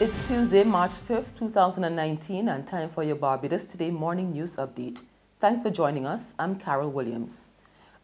It's Tuesday, March 5th, 2019, and time for your Barbados Today morning news update. Thanks for joining us. I'm Carol Williams.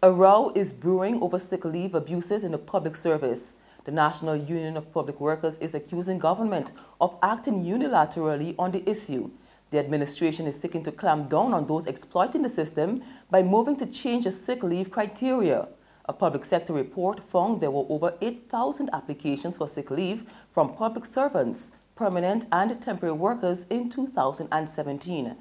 A row is brewing over sick leave abuses in the public service. The National Union of Public Workers is accusing government of acting unilaterally on the issue. The administration is seeking to clamp down on those exploiting the system by moving to change the sick leave criteria. A public sector report found there were over 8,000 applications for sick leave from public servants, permanent and temporary workers in 2017,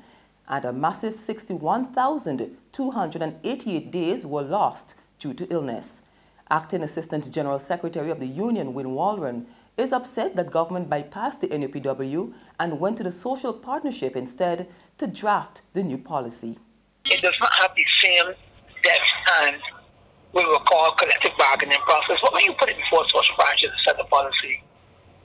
and a massive 61,288 days were lost due to illness. Acting Assistant General Secretary of the Union, Win Walron, is upset that government bypassed the NUPW and went to the social partnership instead to draft the new policy. It does not have the same depth and we will call collective bargaining process. But when you put it before social partnership to set the policy,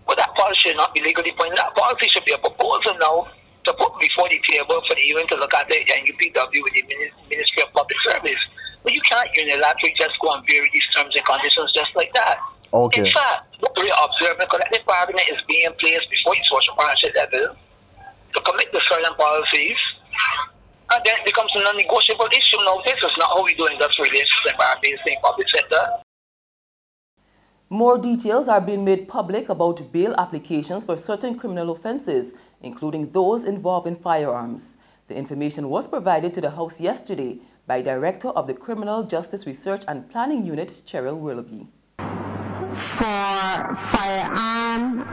well, that policy should not be legally binding. That policy should be a proposal now to put before the table for the union to look at the NUPW with the Ministry of Public Service. But you can't unilaterally just go and vary these terms and conditions just like that. Okay. In fact, what we observe, collective bargaining is being placed before the social partnership level to commit to certain policies, and then it becomes a non-negotiable issue. Now, this is not how we do industrial relations in Barbados in public sector. More details are being made public about bail applications for certain criminal offences, including those involving firearms. The information was provided to the House yesterday by Director of the Criminal Justice Research and Planning Unit, Cheryl Willoughby. For firearm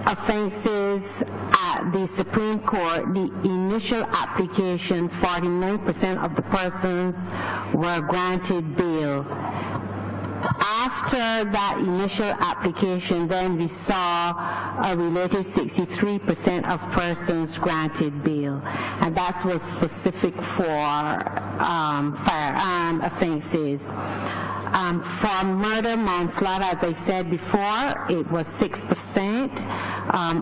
offences at the Supreme Court, the initial application, 49% of the persons were granted bail. After that initial application, then we saw a related 63% of persons granted bail, and that was specific for firearm offences. For murder, manslaughter, as I said before, it was 6%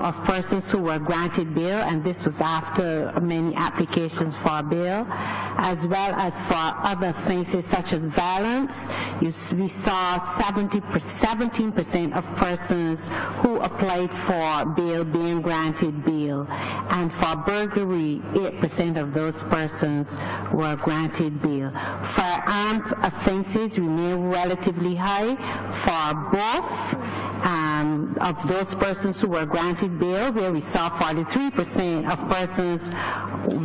of persons who were granted bail, and this was after many applications for bail, as well as for other offences such as violence. We saw 17% of persons who applied for bail being granted bail, and for burglary, 8% of those persons were granted bail. Firearm offences remain relatively high for both of those persons who were granted bail, where we saw 43% of persons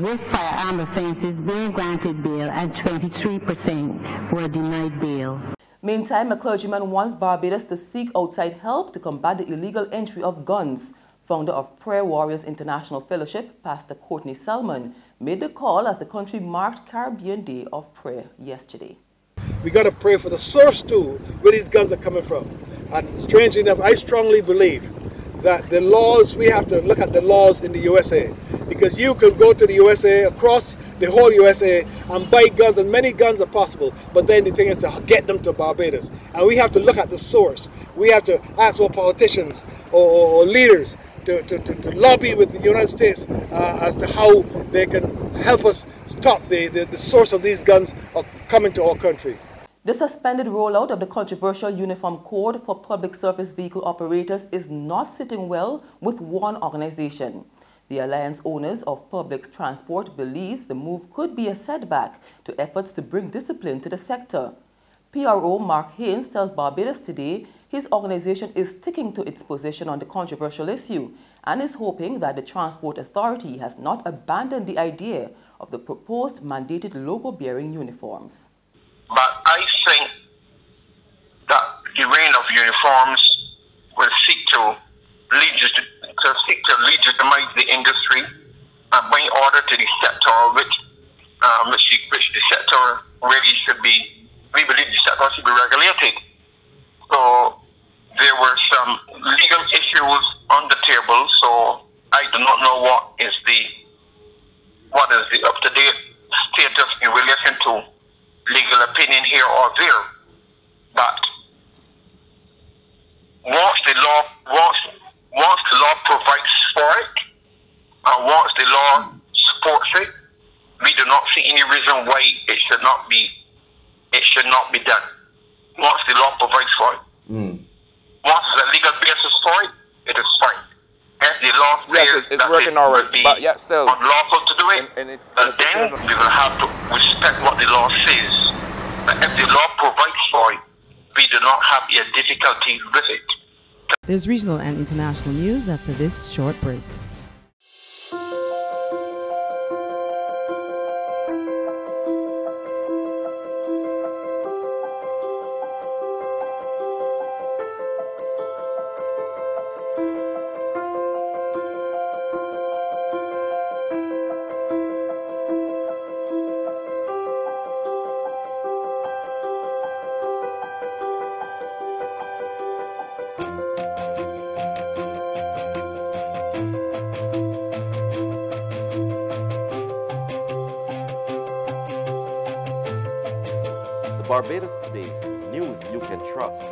with firearm offences being granted bail and 23% were denied bail. Meantime, a clergyman wants Barbados to seek outside help to combat the illegal entry of guns. Founder of Prayer Warriors International Fellowship, Pastor Courtney Salmon, made the call as the country marked Caribbean Day of Prayer yesterday. We got to pray for the source too, where these guns are coming from. And strangely enough, I strongly believe that the laws, we have to look at the laws in the USA. Because you can go to the USA, across the whole USA, and buy guns, and many guns are possible. But then the thing is to get them to Barbados. And we have to look at the source. We have to ask our politicians or leaders to lobby with the United States as to how they can help us stop the source of these guns coming to our country. The suspended rollout of the controversial Uniform Code for public service vehicle operators is not sitting well with one organization. The Alliance Owners of Public Transport believes the move could be a setback to efforts to bring discipline to the sector. PRO Mark Haynes tells Barbados Today his organization is sticking to its position on the controversial issue and is hoping that the Transport Authority has not abandoned the idea of the proposed mandated logo-bearing uniforms. But I think that the reign of uniforms will seek to legitimize the industry and bring order to the sector, which the sector really should be. We believe the sector should be regulated. So there were some legal issues on the table. So I do not know what is the up-to-date status in relation to legal opinion here or there. But once the law provides for it, and once the law supports it, we do not see any reason why it should not be done. Once the law provides for it. Once there's a legal basis for it, it is fine. If the law says it's working already, but yet still unlawful to do it, then we will have to respect what the law says. But if the law provides for it, we do not have a difficulty with it. There's regional and international news after this short break. Barbados Today, news you can trust.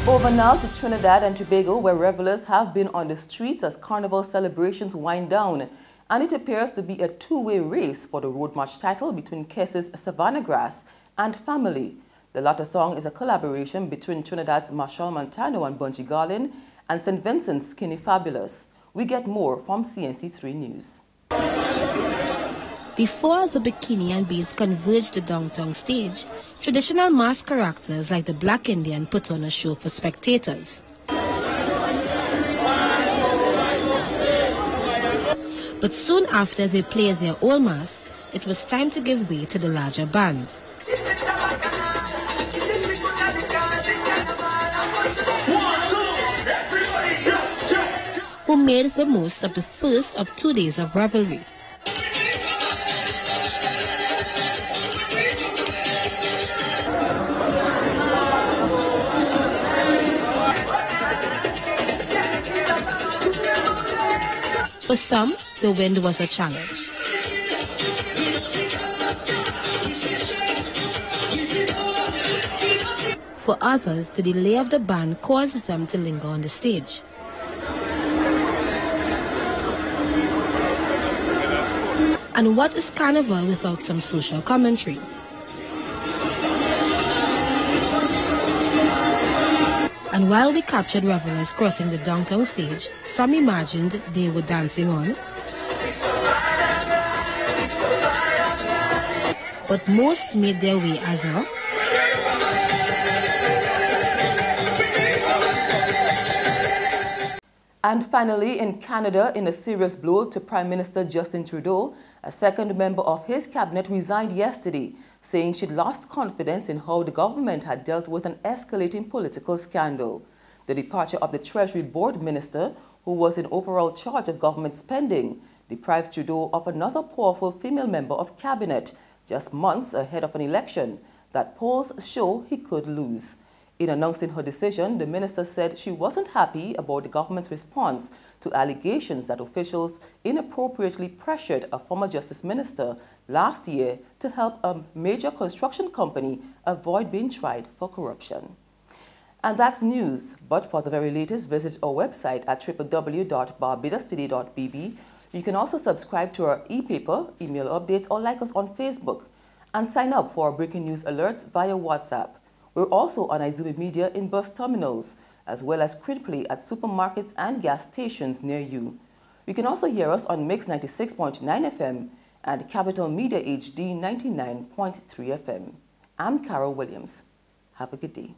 Over now to Trinidad and Tobago, where revelers have been on the streets as carnival celebrations wind down. And it appears to be a two-way race for the Road March title between Kess's Savannah Grass and Family. The latter song is a collaboration between Trinidad's Marshall Montano and Bungie Garlin and St. Vincent's Skinny Fabulous. We get more from CNC3 News. Before the bikini and beads converged the downtown stage, traditional masked characters like the Black Indian put on a show for spectators. But soon after they played their old mask, it was time to give way to the larger bands, who made the most of the first of 2 days of revelry. For some, the wind was a challenge. For others, the delay of the band caused them to linger on the stage. And what is carnival without some social commentary? And while we captured revelers crossing the downtown stage, some imagined they were dancing on, but most made their way as a And finally, in Canada, in a serious blow to Prime Minister Justin Trudeau, a second member of his cabinet resigned yesterday, saying she'd lost confidence in how the government had dealt with an escalating political scandal. The departure of the Treasury Board Minister, who was in overall charge of government spending, deprives Trudeau of another powerful female member of cabinet, just months ahead of an election that polls show he could lose. In announcing her decision, the minister said she wasn't happy about the government's response to allegations that officials inappropriately pressured a former justice minister last year to help a major construction company avoid being tried for corruption. And that's news, but for the very latest, visit our website at www.barbadostoday.bb. You can also subscribe to our e-paper, email updates, or like us on Facebook, and sign up for our breaking news alerts via WhatsApp. We're also on Izumi Media in bus terminals, as well as critically at supermarkets and gas stations near you. You can also hear us on Mix 96.9 FM and Capital Media HD 99.3 FM. I'm Carol Williams. Have a good day.